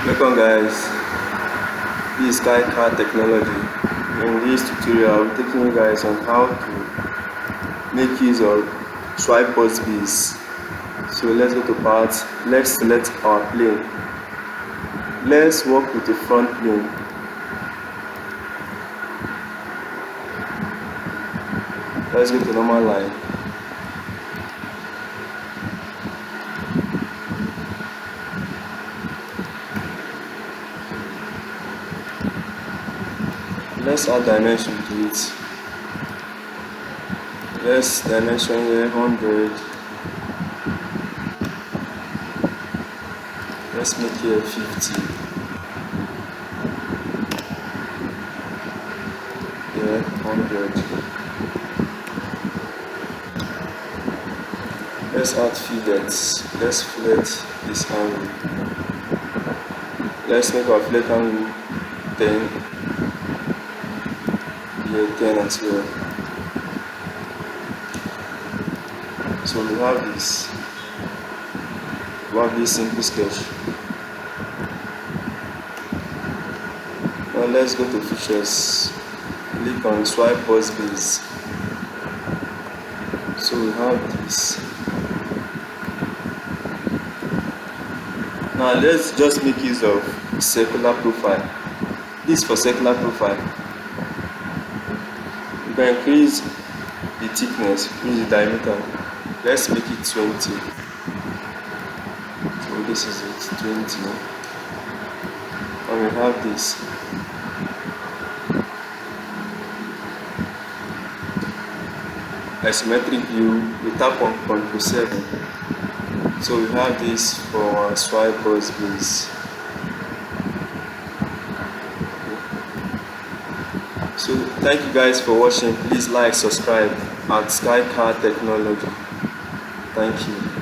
Welcome guys, this is SKY-CAD Technology. In this tutorial, I'll be taking you guys on how to make use of swipe bus bees. So let's go to parts. Let's select our plane. Let's work with the front plane. Let's go to normal line. Let's add dimension to it. Let's dimension here 100. Let's make here 50. Yeah, 100. Let's add fillets. Let's fillet this angle. Let's make our fillet angle 10. Here 10 as well. So we have this. We have this simple sketch. Now let's go to features. Click on swipe bus base. So we have this. Now let's just make use of circular profile. This for circular profile. You can increase the thickness, increase the diameter. Let's make it 20. So this is it, 20. And we have this. Isometric view, we tap on Ctrl 7. So we have this for our swipe bus base. So thank you guys for watching. Please like, subscribe at SKY-CAD-TECHNOLOGY. Thank you.